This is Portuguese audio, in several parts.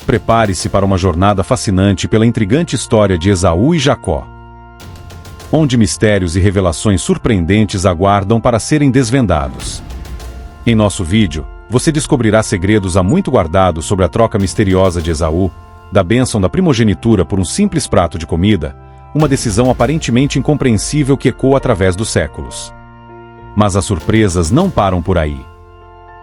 Prepare-se para uma jornada fascinante pela intrigante história de Esaú e Jacó, onde mistérios e revelações surpreendentes aguardam para serem desvendados. Em nosso vídeo, você descobrirá segredos há muito guardados sobre a troca misteriosa de Esaú, da bênção da primogenitura por um simples prato de comida, uma decisão aparentemente incompreensível que ecoa através dos séculos. Mas as surpresas não param por aí.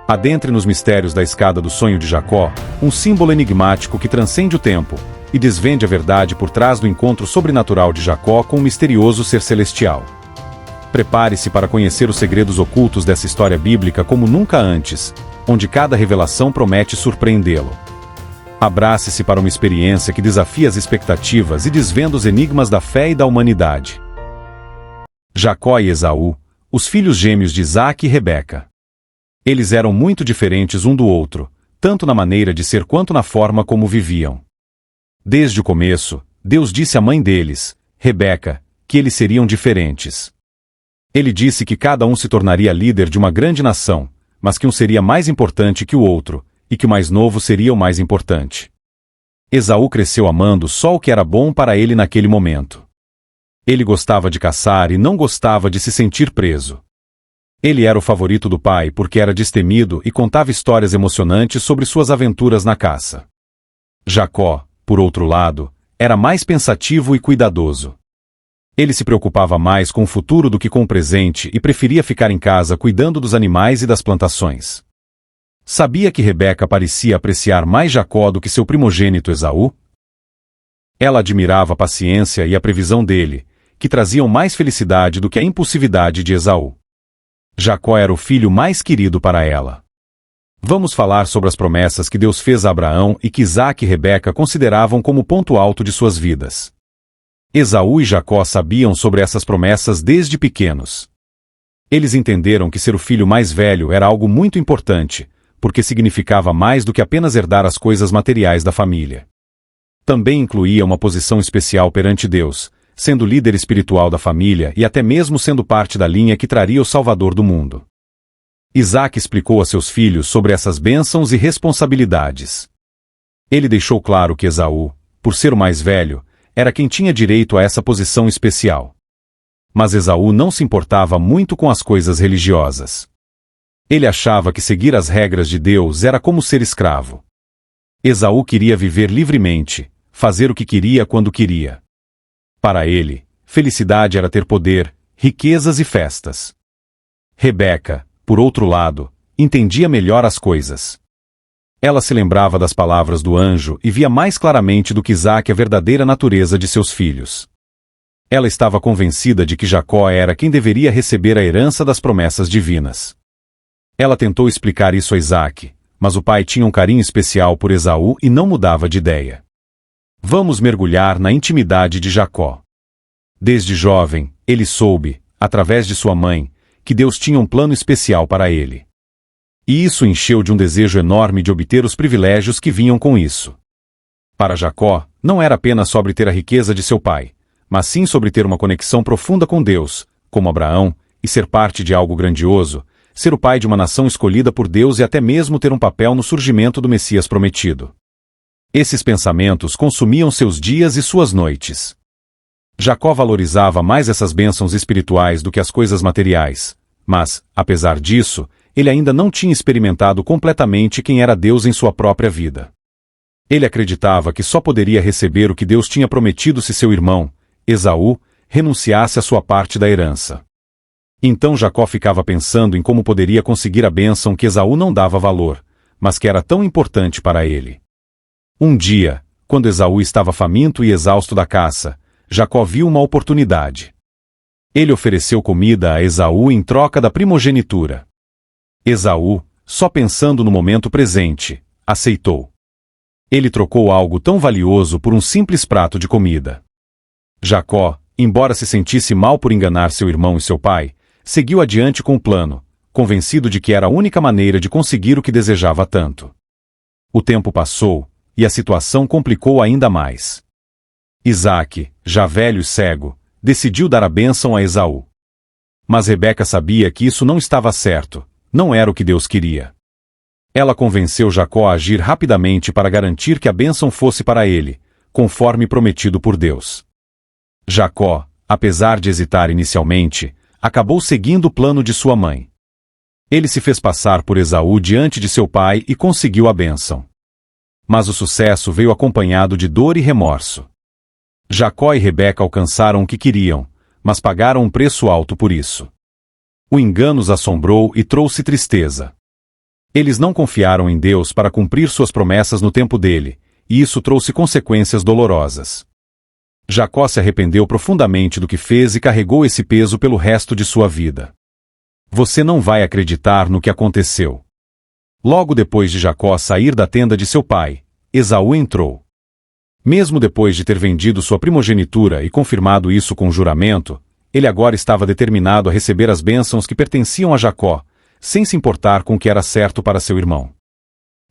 Adentre nos mistérios da escada do sonho de Jacó, um símbolo enigmático que transcende o tempo, e desvende a verdade por trás do encontro sobrenatural de Jacó com um misterioso ser celestial. Prepare-se para conhecer os segredos ocultos dessa história bíblica como nunca antes, onde cada revelação promete surpreendê-lo. Abrace-se para uma experiência que desafia as expectativas e desvenda os enigmas da fé e da humanidade. Jacó e Esaú, os filhos gêmeos de Isaque e Rebeca. Eles eram muito diferentes um do outro, tanto na maneira de ser quanto na forma como viviam. Desde o começo, Deus disse à mãe deles, Rebeca, que eles seriam diferentes. Ele disse que cada um se tornaria líder de uma grande nação, mas que um seria mais importante que o outro, e que o mais novo seria o mais importante. Esaú cresceu amando só o que era bom para ele naquele momento. Ele gostava de caçar e não gostava de se sentir preso. Ele era o favorito do pai porque era destemido e contava histórias emocionantes sobre suas aventuras na caça. Jacó, por outro lado, era mais pensativo e cuidadoso. Ele se preocupava mais com o futuro do que com o presente e preferia ficar em casa cuidando dos animais e das plantações. Sabia que Rebeca parecia apreciar mais Jacó do que seu primogênito Esaú? Ela admirava a paciência e a previsão dele, que traziam mais felicidade do que a impulsividade de Esaú. Jacó era o filho mais querido para ela. Vamos falar sobre as promessas que Deus fez a Abraão e que Isaque e Rebeca consideravam como ponto alto de suas vidas. Esaú e Jacó sabiam sobre essas promessas desde pequenos. Eles entenderam que ser o filho mais velho era algo muito importante, porque significava mais do que apenas herdar as coisas materiais da família. Também incluía uma posição especial perante Deus, sendo líder espiritual da família e até mesmo sendo parte da linha que traria o Salvador do mundo. Isaque explicou a seus filhos sobre essas bênçãos e responsabilidades. Ele deixou claro que Esaú, por ser o mais velho, era quem tinha direito a essa posição especial. Mas Esaú não se importava muito com as coisas religiosas. Ele achava que seguir as regras de Deus era como ser escravo. Esaú queria viver livremente, fazer o que queria quando queria. Para ele, felicidade era ter poder, riquezas e festas. Rebeca, por outro lado, entendia melhor as coisas. Ela se lembrava das palavras do anjo e via mais claramente do que Isaque a verdadeira natureza de seus filhos. Ela estava convencida de que Jacó era quem deveria receber a herança das promessas divinas. Ela tentou explicar isso a Isaque, mas o pai tinha um carinho especial por Esaú e não mudava de ideia. Vamos mergulhar na intimidade de Jacó. Desde jovem, ele soube, através de sua mãe, que Deus tinha um plano especial para ele. E isso encheu de um desejo enorme de obter os privilégios que vinham com isso. Para Jacó, não era apenas sobre ter a riqueza de seu pai, mas sim sobre ter uma conexão profunda com Deus, como Abraão, e ser parte de algo grandioso, ser o pai de uma nação escolhida por Deus e até mesmo ter um papel no surgimento do Messias prometido. Esses pensamentos consumiam seus dias e suas noites. Jacó valorizava mais essas bênçãos espirituais do que as coisas materiais, mas, apesar disso, ele ainda não tinha experimentado completamente quem era Deus em sua própria vida. Ele acreditava que só poderia receber o que Deus tinha prometido se seu irmão, Esaú, renunciasse à sua parte da herança. Então Jacó ficava pensando em como poderia conseguir a bênção que Esaú não dava valor, mas que era tão importante para ele. Um dia, quando Esaú estava faminto e exausto da caça, Jacó viu uma oportunidade. Ele ofereceu comida a Esaú em troca da primogenitura. Esaú, só pensando no momento presente, aceitou. Ele trocou algo tão valioso por um simples prato de comida. Jacó, embora se sentisse mal por enganar seu irmão e seu pai, seguiu adiante com o plano, convencido de que era a única maneira de conseguir o que desejava tanto. O tempo passou, e a situação complicou ainda mais. Isaque, já velho e cego, decidiu dar a bênção a Esaú. Mas Rebeca sabia que isso não estava certo, não era o que Deus queria. Ela convenceu Jacó a agir rapidamente para garantir que a bênção fosse para ele, conforme prometido por Deus. Jacó, apesar de hesitar inicialmente, acabou seguindo o plano de sua mãe. Ele se fez passar por Esaú diante de seu pai e conseguiu a bênção. Mas o sucesso veio acompanhado de dor e remorso. Jacó e Rebeca alcançaram o que queriam, mas pagaram um preço alto por isso. O engano os assombrou e trouxe tristeza. Eles não confiaram em Deus para cumprir suas promessas no tempo dele, e isso trouxe consequências dolorosas. Jacó se arrependeu profundamente do que fez e carregou esse peso pelo resto de sua vida. Você não vai acreditar no que aconteceu. Logo depois de Jacó sair da tenda de seu pai, Esaú entrou. Mesmo depois de ter vendido sua primogenitura e confirmado isso com juramento, ele agora estava determinado a receber as bênçãos que pertenciam a Jacó, sem se importar com o que era certo para seu irmão.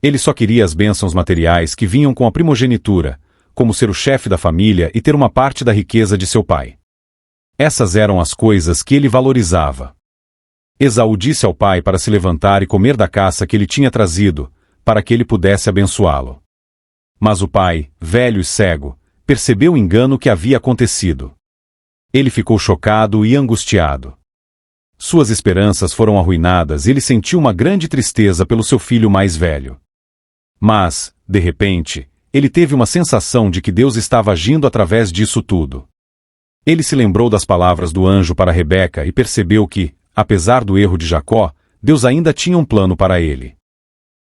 Ele só queria as bênçãos materiais que vinham com a primogenitura, como ser o chefe da família e ter uma parte da riqueza de seu pai. Essas eram as coisas que ele valorizava. Esaú disse ao pai para se levantar e comer da caça que ele tinha trazido, para que ele pudesse abençoá-lo. Mas o pai, velho e cego, percebeu o engano que havia acontecido. Ele ficou chocado e angustiado. Suas esperanças foram arruinadas e ele sentiu uma grande tristeza pelo seu filho mais velho. Mas, de repente, ele teve uma sensação de que Deus estava agindo através disso tudo. Ele se lembrou das palavras do anjo para Rebeca e percebeu que, apesar do erro de Jacó, Deus ainda tinha um plano para ele.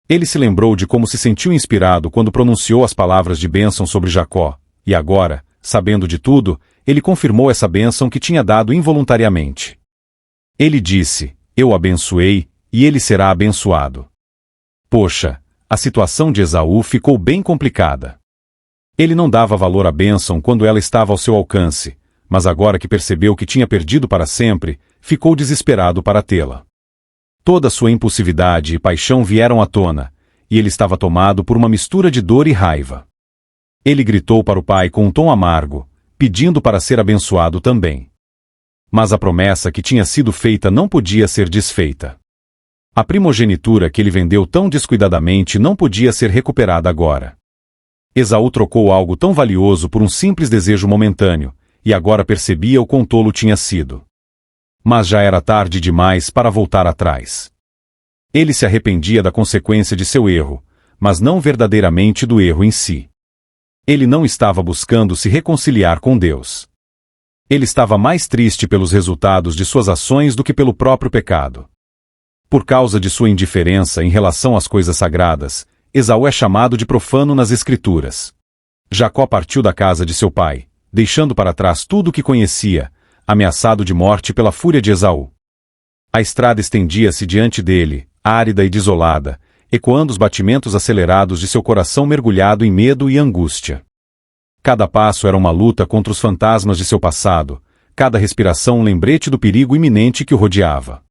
Ele se lembrou de como se sentiu inspirado quando pronunciou as palavras de bênção sobre Jacó, e agora, sabendo de tudo, ele confirmou essa bênção que tinha dado involuntariamente. Ele disse: "Eu abençoei, e ele será abençoado." Poxa, a situação de Esaú ficou bem complicada. Ele não dava valor à bênção quando ela estava ao seu alcance, mas agora que percebeu que tinha perdido para sempre, ficou desesperado para tê-la. Toda sua impulsividade e paixão vieram à tona, e ele estava tomado por uma mistura de dor e raiva. Ele gritou para o pai com um tom amargo, pedindo para ser abençoado também. Mas a promessa que tinha sido feita não podia ser desfeita. A primogenitura que ele vendeu tão descuidadamente não podia ser recuperada agora. Esaú trocou algo tão valioso por um simples desejo momentâneo, e agora percebia o quão tolo tinha sido. Mas já era tarde demais para voltar atrás. Ele se arrependia da consequência de seu erro, mas não verdadeiramente do erro em si. Ele não estava buscando se reconciliar com Deus. Ele estava mais triste pelos resultados de suas ações do que pelo próprio pecado. Por causa de sua indiferença em relação às coisas sagradas, Esaú é chamado de profano nas Escrituras. Jacó partiu da casa de seu pai, deixando para trás tudo o que conhecia, ameaçado de morte pela fúria de Esaú. A estrada estendia-se diante dele, árida e desolada, ecoando os batimentos acelerados de seu coração mergulhado em medo e angústia. Cada passo era uma luta contra os fantasmas de seu passado, cada respiração um lembrete do perigo iminente que o rodeava.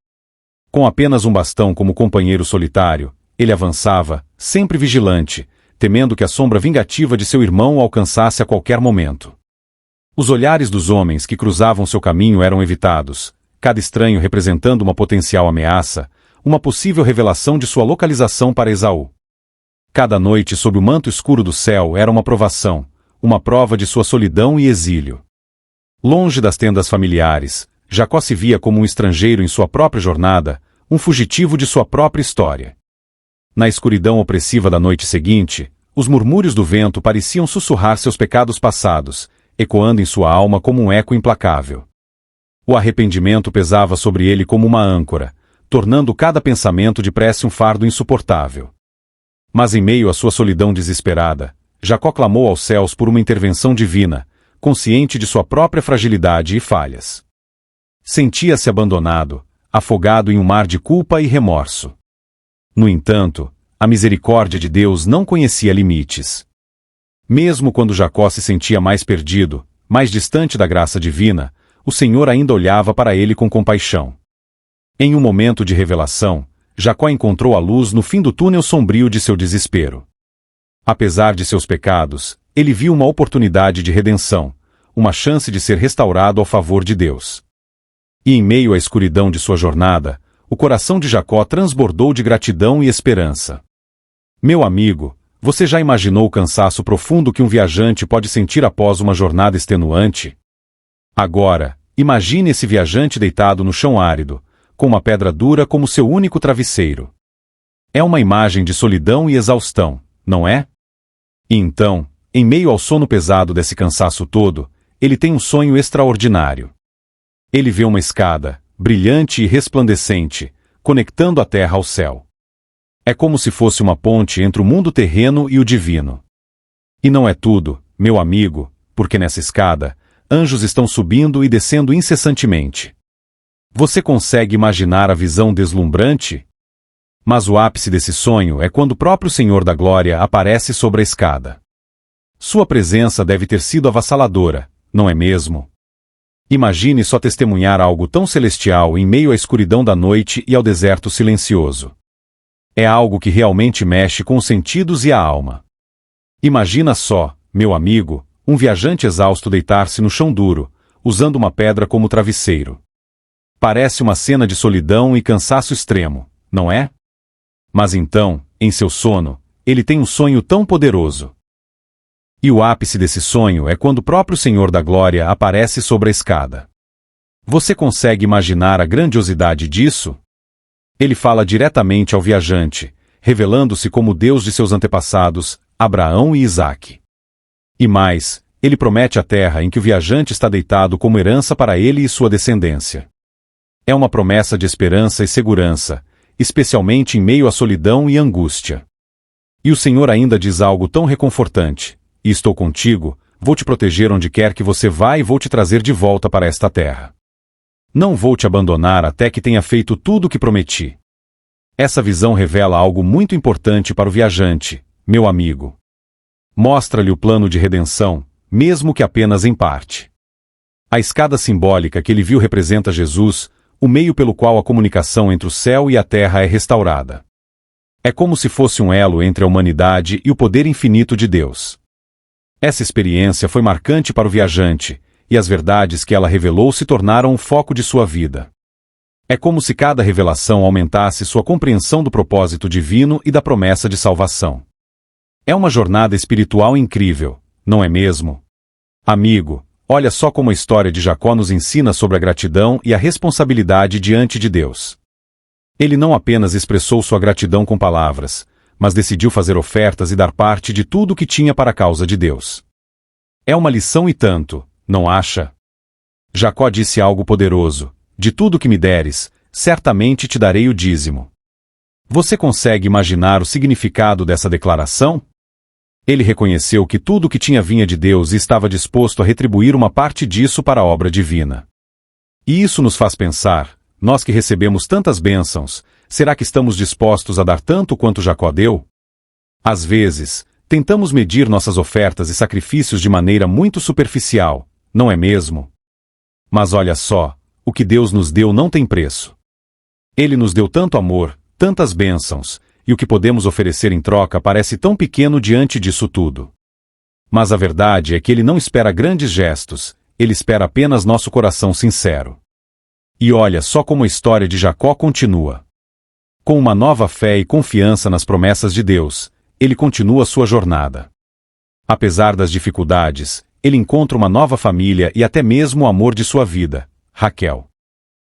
Com apenas um bastão como companheiro solitário, ele avançava, sempre vigilante, temendo que a sombra vingativa de seu irmão o alcançasse a qualquer momento. Os olhares dos homens que cruzavam seu caminho eram evitados, cada estranho representando uma potencial ameaça, uma possível revelação de sua localização para Esaú. Cada noite sob o manto escuro do céu era uma provação, uma prova de sua solidão e exílio. Longe das tendas familiares, Jacó se via como um estrangeiro em sua própria jornada, um fugitivo de sua própria história. Na escuridão opressiva da noite seguinte, os murmúrios do vento pareciam sussurrar seus pecados passados, ecoando em sua alma como um eco implacável. O arrependimento pesava sobre ele como uma âncora, tornando cada pensamento de prece um fardo insuportável. Mas em meio à sua solidão desesperada, Jacó clamou aos céus por uma intervenção divina, consciente de sua própria fragilidade e falhas. Sentia-se abandonado, afogado em um mar de culpa e remorso. No entanto, a misericórdia de Deus não conhecia limites. Mesmo quando Jacó se sentia mais perdido, mais distante da graça divina, o Senhor ainda olhava para ele com compaixão. Em um momento de revelação, Jacó encontrou a luz no fim do túnel sombrio de seu desespero. Apesar de seus pecados, ele viu uma oportunidade de redenção, uma chance de ser restaurado ao favor de Deus. E em meio à escuridão de sua jornada, o coração de Jacó transbordou de gratidão e esperança. Meu amigo, você já imaginou o cansaço profundo que um viajante pode sentir após uma jornada extenuante? Agora, imagine esse viajante deitado no chão árido, com uma pedra dura como seu único travesseiro. É uma imagem de solidão e exaustão, não é? E então, em meio ao sono pesado desse cansaço todo, ele tem um sonho extraordinário. Ele vê uma escada, brilhante e resplandecente, conectando a terra ao céu. É como se fosse uma ponte entre o mundo terreno e o divino. E não é tudo, meu amigo, porque nessa escada, anjos estão subindo e descendo incessantemente. Você consegue imaginar a visão deslumbrante? Mas o ápice desse sonho é quando o próprio Senhor da Glória aparece sobre a escada. Sua presença deve ter sido avassaladora, não é mesmo? Imagine só testemunhar algo tão celestial em meio à escuridão da noite e ao deserto silencioso. É algo que realmente mexe com os sentidos e a alma. Imagina só, meu amigo, um viajante exausto deitar-se no chão duro, usando uma pedra como travesseiro. Parece uma cena de solidão e cansaço extremo, não é? Mas então, em seu sono, ele tem um sonho tão poderoso. E o ápice desse sonho é quando o próprio Senhor da Glória aparece sobre a escada. Você consegue imaginar a grandiosidade disso? Ele fala diretamente ao viajante, revelando-se como o Deus de seus antepassados, Abraão e Isaque. E mais, ele promete a terra em que o viajante está deitado como herança para ele e sua descendência. É uma promessa de esperança e segurança, especialmente em meio à solidão e angústia. E o Senhor ainda diz algo tão reconfortante: "E estou contigo, vou te proteger onde quer que você vá e vou te trazer de volta para esta terra. Não vou te abandonar até que tenha feito tudo o que prometi." Essa visão revela algo muito importante para o viajante, meu amigo. Mostra-lhe o plano de redenção, mesmo que apenas em parte. A escada simbólica que ele viu representa Jesus, o meio pelo qual a comunicação entre o céu e a terra é restaurada. É como se fosse um elo entre a humanidade e o poder infinito de Deus. Essa experiência foi marcante para o viajante, e as verdades que ela revelou se tornaram o foco de sua vida. É como se cada revelação aumentasse sua compreensão do propósito divino e da promessa de salvação. É uma jornada espiritual incrível, não é mesmo? Amigo, olha só como a história de Jacó nos ensina sobre a gratidão e a responsabilidade diante de Deus. Ele não apenas expressou sua gratidão com palavras, mas decidiu fazer ofertas e dar parte de tudo o que tinha para a causa de Deus. É uma lição e tanto, não acha? Jacó disse algo poderoso: "De tudo que me deres, certamente te darei o dízimo." Você consegue imaginar o significado dessa declaração? Ele reconheceu que tudo o que tinha vinha de Deus e estava disposto a retribuir uma parte disso para a obra divina. E isso nos faz pensar: nós que recebemos tantas bênçãos, será que estamos dispostos a dar tanto quanto Jacó deu? Às vezes, tentamos medir nossas ofertas e sacrifícios de maneira muito superficial, não é mesmo? Mas olha só, o que Deus nos deu não tem preço. Ele nos deu tanto amor, tantas bênçãos, e o que podemos oferecer em troca parece tão pequeno diante disso tudo. Mas a verdade é que Ele não espera grandes gestos, Ele espera apenas nosso coração sincero. E olha só como a história de Jacó continua. Com uma nova fé e confiança nas promessas de Deus, ele continua sua jornada. Apesar das dificuldades, ele encontra uma nova família e até mesmo o amor de sua vida, Raquel.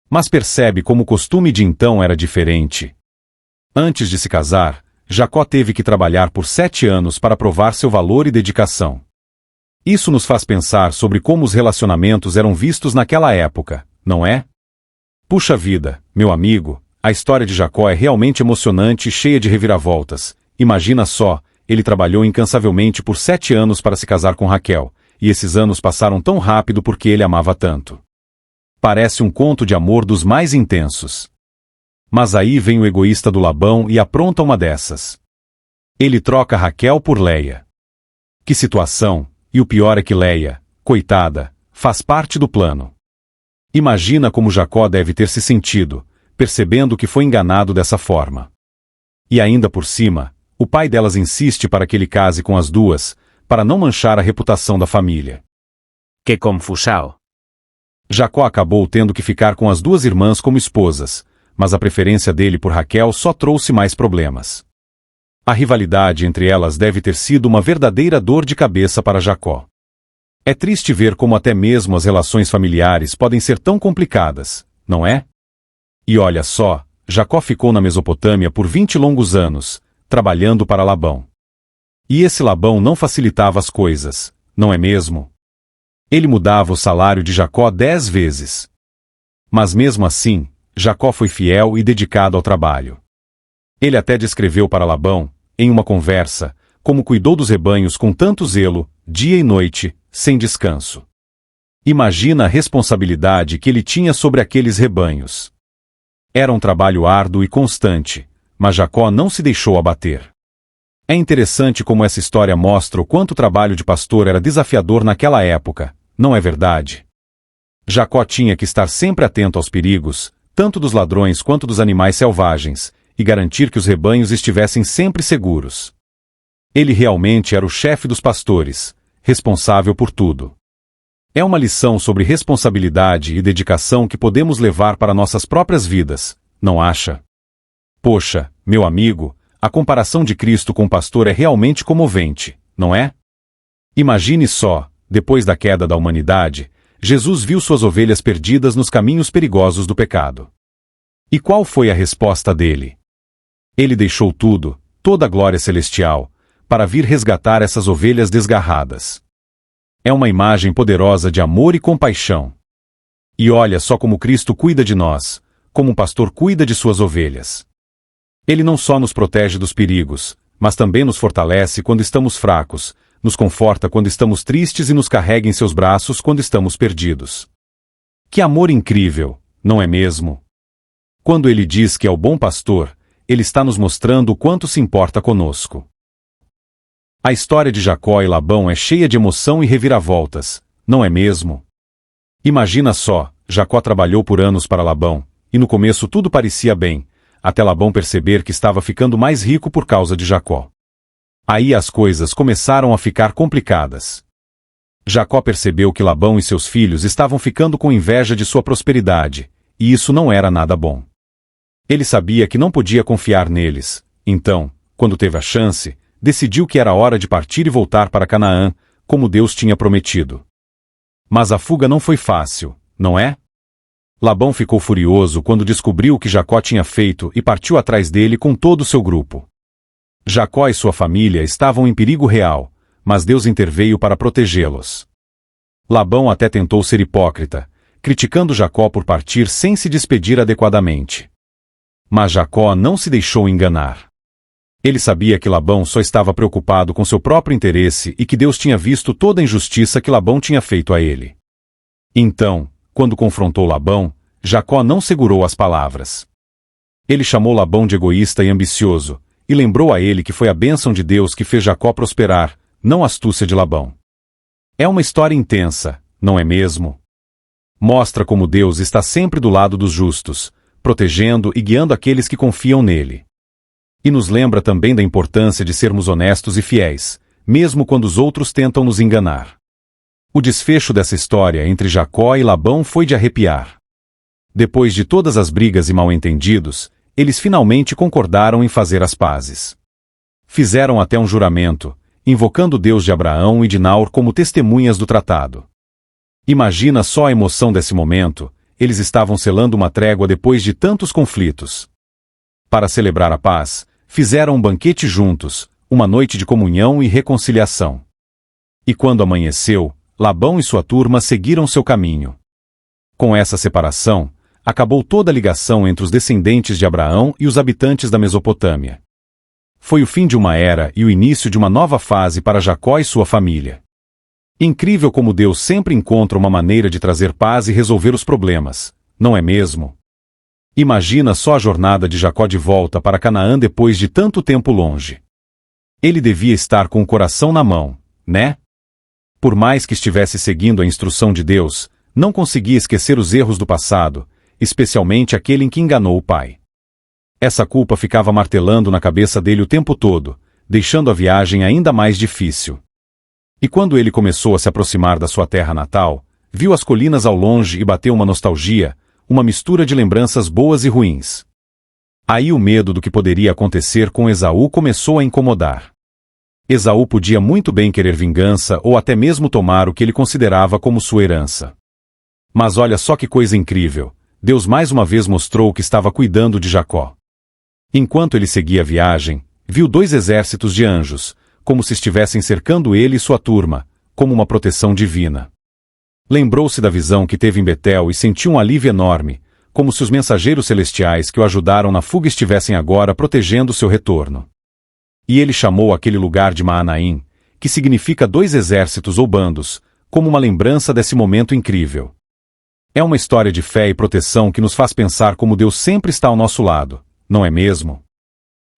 Mas percebe como o costume de então era diferente. Antes de se casar, Jacó teve que trabalhar por 7 anos para provar seu valor e dedicação. Isso nos faz pensar sobre como os relacionamentos eram vistos naquela época, não é? Puxa vida, meu amigo, a história de Jacó é realmente emocionante e cheia de reviravoltas. Imagina só, ele trabalhou incansavelmente por 7 anos para se casar com Raquel, e esses anos passaram tão rápido porque ele amava tanto. Parece um conto de amor dos mais intensos. Mas aí vem o egoísta do Labão e apronta uma dessas. Ele troca Raquel por Leia. Que situação, e o pior é que Leia, coitada, faz parte do plano. Imagina como Jacó deve ter se sentido, percebendo que foi enganado dessa forma. E ainda por cima, o pai delas insiste para que ele case com as duas, para não manchar a reputação da família. Que confusão. Jacó acabou tendo que ficar com as duas irmãs como esposas, mas a preferência dele por Raquel só trouxe mais problemas. A rivalidade entre elas deve ter sido uma verdadeira dor de cabeça para Jacó. É triste ver como até mesmo as relações familiares podem ser tão complicadas, não é? E olha só, Jacó ficou na Mesopotâmia por 20 longos anos, trabalhando para Labão. E esse Labão não facilitava as coisas, não é mesmo? Ele mudava o salário de Jacó 10 vezes. Mas mesmo assim, Jacó foi fiel e dedicado ao trabalho. Ele até descreveu para Labão, em uma conversa, como cuidou dos rebanhos com tanto zelo, dia e noite, sem descanso. Imagina a responsabilidade que ele tinha sobre aqueles rebanhos. Era um trabalho árduo e constante, mas Jacó não se deixou abater. É interessante como essa história mostra o quanto o trabalho de pastor era desafiador naquela época, não é verdade? Jacó tinha que estar sempre atento aos perigos, tanto dos ladrões quanto dos animais selvagens, e garantir que os rebanhos estivessem sempre seguros. Ele realmente era o chefe dos pastores, responsável por tudo. É uma lição sobre responsabilidade e dedicação que podemos levar para nossas próprias vidas, não acha? Poxa, meu amigo, a comparação de Cristo com o pastor é realmente comovente, não é? Imagine só, depois da queda da humanidade, Jesus viu suas ovelhas perdidas nos caminhos perigosos do pecado. E qual foi a resposta dele? Ele deixou tudo, toda a glória celestial, para vir resgatar essas ovelhas desgarradas. É uma imagem poderosa de amor e compaixão. E olha só como Cristo cuida de nós, como um pastor cuida de suas ovelhas. Ele não só nos protege dos perigos, mas também nos fortalece quando estamos fracos, nos conforta quando estamos tristes e nos carrega em seus braços quando estamos perdidos. Que amor incrível, não é mesmo? Quando ele diz que é o bom pastor, ele está nos mostrando o quanto se importa conosco. A história de Jacó e Labão é cheia de emoção e reviravoltas, não é mesmo? Imagina só, Jacó trabalhou por anos para Labão, e no começo tudo parecia bem, até Labão perceber que estava ficando mais rico por causa de Jacó. Aí as coisas começaram a ficar complicadas. Jacó percebeu que Labão e seus filhos estavam ficando com inveja de sua prosperidade, e isso não era nada bom. Ele sabia que não podia confiar neles, então, quando teve a chance, decidiu que era hora de partir e voltar para Canaã, como Deus tinha prometido. Mas a fuga não foi fácil, não é? Labão ficou furioso quando descobriu o que Jacó tinha feito e partiu atrás dele com todo o seu grupo. Jacó e sua família estavam em perigo real, mas Deus interveio para protegê-los. Labão até tentou ser hipócrita, criticando Jacó por partir sem se despedir adequadamente. Mas Jacó não se deixou enganar. Ele sabia que Labão só estava preocupado com seu próprio interesse e que Deus tinha visto toda a injustiça que Labão tinha feito a ele. Então, quando confrontou Labão, Jacó não segurou as palavras. Ele chamou Labão de egoísta e ambicioso, e lembrou a ele que foi a bênção de Deus que fez Jacó prosperar, não a astúcia de Labão. É uma história intensa, não é mesmo? Mostra como Deus está sempre do lado dos justos, protegendo e guiando aqueles que confiam nele. E nos lembra também da importância de sermos honestos e fiéis, mesmo quando os outros tentam nos enganar. O desfecho dessa história entre Jacó e Labão foi de arrepiar. Depois de todas as brigas e mal-entendidos, eles finalmente concordaram em fazer as pazes. Fizeram até um juramento, invocando o Deus de Abraão e de Naor como testemunhas do tratado. Imagina só a emoção desse momento, eles estavam selando uma trégua depois de tantos conflitos. Para celebrar a paz, fizeram um banquete juntos, uma noite de comunhão e reconciliação. E quando amanheceu, Labão e sua turma seguiram seu caminho. Com essa separação, acabou toda a ligação entre os descendentes de Abraão e os habitantes da Mesopotâmia. Foi o fim de uma era e o início de uma nova fase para Jacó e sua família. Incrível como Deus sempre encontra uma maneira de trazer paz e resolver os problemas, não é mesmo? Imagina só a jornada de Jacó de volta para Canaã depois de tanto tempo longe. Ele devia estar com o coração na mão, né? Por mais que estivesse seguindo a instrução de Deus, não conseguia esquecer os erros do passado, especialmente aquele em que enganou o pai. Essa culpa ficava martelando na cabeça dele o tempo todo, deixando a viagem ainda mais difícil. E quando ele começou a se aproximar da sua terra natal, viu as colinas ao longe e bateu uma nostalgia, uma mistura de lembranças boas e ruins. Aí o medo do que poderia acontecer com Esaú começou a incomodar. Esaú podia muito bem querer vingança ou até mesmo tomar o que ele considerava como sua herança. Mas olha só que coisa incrível, Deus mais uma vez mostrou que estava cuidando de Jacó. Enquanto ele seguia a viagem, viu 2 exércitos de anjos, como se estivessem cercando ele e sua turma, como uma proteção divina. Lembrou-se da visão que teve em Betel e sentiu um alívio enorme, como se os mensageiros celestiais que o ajudaram na fuga estivessem agora protegendo seu retorno. E ele chamou aquele lugar de Maanaim, que significa 2 exércitos ou bandos, como uma lembrança desse momento incrível. É uma história de fé e proteção que nos faz pensar como Deus sempre está ao nosso lado, não é mesmo?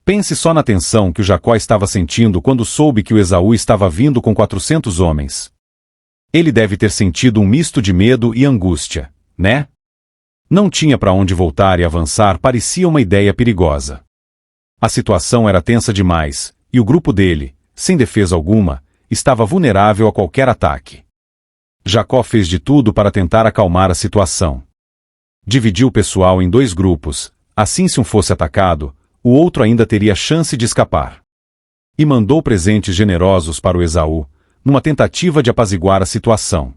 Pense só na tensão que o Jacó estava sentindo quando soube que o Esaú estava vindo com 400 homens. Ele deve ter sentido um misto de medo e angústia, né? Não tinha para onde voltar e avançar parecia uma ideia perigosa. A situação era tensa demais, e o grupo dele, sem defesa alguma, estava vulnerável a qualquer ataque. Jacó fez de tudo para tentar acalmar a situação. Dividiu o pessoal em 2 grupos, assim se um fosse atacado, o outro ainda teria chance de escapar. E mandou presentes generosos para o Esaú, numa tentativa de apaziguar a situação.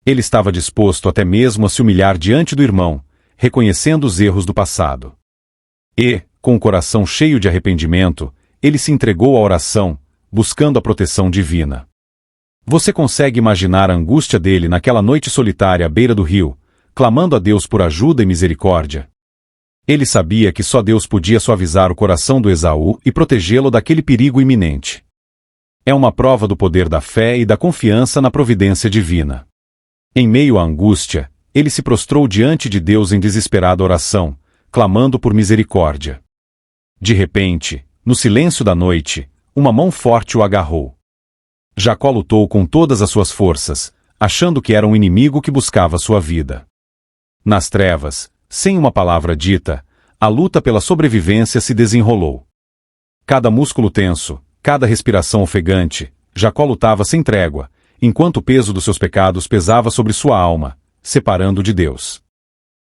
Ele estava disposto até mesmo a se humilhar diante do irmão, reconhecendo os erros do passado. E, com o coração cheio de arrependimento, ele se entregou à oração, buscando a proteção divina. Você consegue imaginar a angústia dele naquela noite solitária à beira do rio, clamando a Deus por ajuda e misericórdia? Ele sabia que só Deus podia suavizar o coração do Esaú e protegê-lo daquele perigo iminente. É uma prova do poder da fé e da confiança na providência divina. Em meio à angústia, ele se prostrou diante de Deus em desesperada oração, clamando por misericórdia. De repente, no silêncio da noite, uma mão forte o agarrou. Jacó lutou com todas as suas forças, achando que era um inimigo que buscava sua vida. Nas trevas, sem uma palavra dita, a luta pela sobrevivência se desenrolou. Cada músculo tenso, cada respiração ofegante, Jacó lutava sem trégua, enquanto o peso dos seus pecados pesava sobre sua alma, separando de Deus.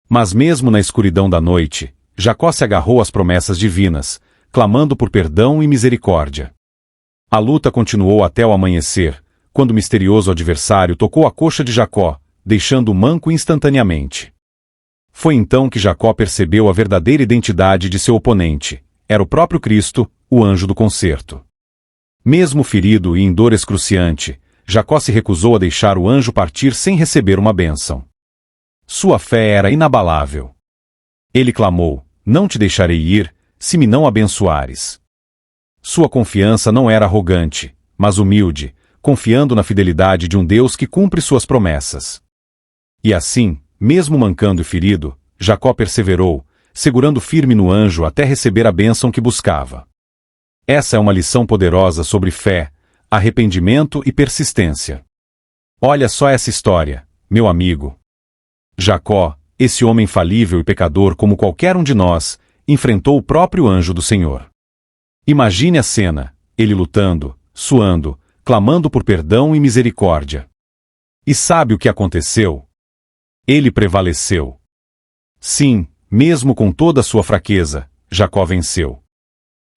Mas mesmo na escuridão da noite, Jacó se agarrou às promessas divinas, clamando por perdão e misericórdia. A luta continuou até o amanhecer, quando o misterioso adversário tocou a coxa de Jacó, deixando-o manco instantaneamente. Foi então que Jacó percebeu a verdadeira identidade de seu oponente. Era o próprio Cristo, o anjo do concerto. Mesmo ferido e em dor excruciante, Jacó se recusou a deixar o anjo partir sem receber uma bênção. Sua fé era inabalável. Ele clamou: "Não te deixarei ir, se me não abençoares." Sua confiança não era arrogante, mas humilde, confiando na fidelidade de um Deus que cumpre suas promessas. E assim, mesmo mancando e ferido, Jacó perseverou, segurando firme no anjo até receber a bênção que buscava. Essa é uma lição poderosa sobre fé, arrependimento e persistência. Olha só essa história, meu amigo. Jacó, esse homem falível e pecador como qualquer um de nós, enfrentou o próprio anjo do Senhor. Imagine a cena, ele lutando, suando, clamando por perdão e misericórdia. E sabe o que aconteceu? Ele prevaleceu. Sim, mesmo com toda a sua fraqueza, Jacó venceu.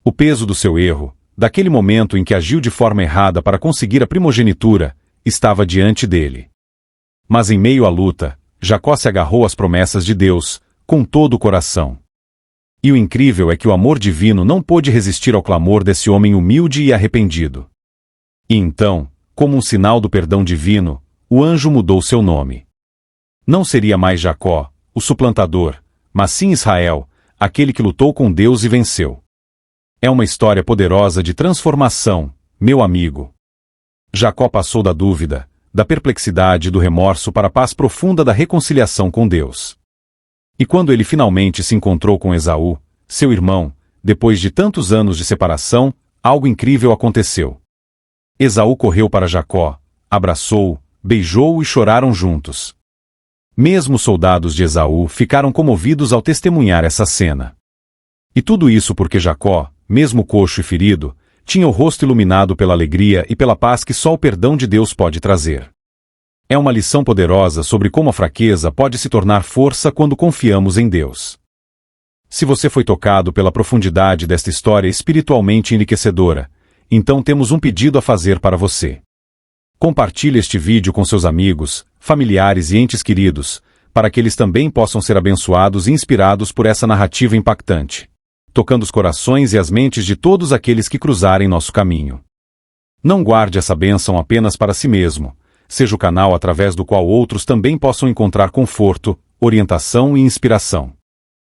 O peso do seu erro, daquele momento em que agiu de forma errada para conseguir a primogenitura, estava diante dele. Mas em meio à luta, Jacó se agarrou às promessas de Deus, com todo o coração. E o incrível é que o amor divino não pôde resistir ao clamor desse homem humilde e arrependido. E então, como um sinal do perdão divino, o anjo mudou seu nome. Não seria mais Jacó, o suplantador, mas sim Israel, aquele que lutou com Deus e venceu. É uma história poderosa de transformação, meu amigo. Jacó passou da dúvida, da perplexidade e do remorso para a paz profunda da reconciliação com Deus. E quando ele finalmente se encontrou com Esaú, seu irmão, depois de tantos anos de separação, algo incrível aconteceu. Esaú correu para Jacó, abraçou-o, beijou-o e choraram juntos. Mesmo os soldados de Esaú ficaram comovidos ao testemunhar essa cena. E tudo isso porque Jacó, mesmo coxo e ferido, tinha o rosto iluminado pela alegria e pela paz que só o perdão de Deus pode trazer. É uma lição poderosa sobre como a fraqueza pode se tornar força quando confiamos em Deus. Se você foi tocado pela profundidade desta história espiritualmente enriquecedora, então temos um pedido a fazer para você. Compartilhe este vídeo com seus amigos, familiares e entes queridos, para que eles também possam ser abençoados e inspirados por essa narrativa impactante, tocando os corações e as mentes de todos aqueles que cruzarem nosso caminho. Não guarde essa bênção apenas para si mesmo, seja o canal através do qual outros também possam encontrar conforto, orientação e inspiração.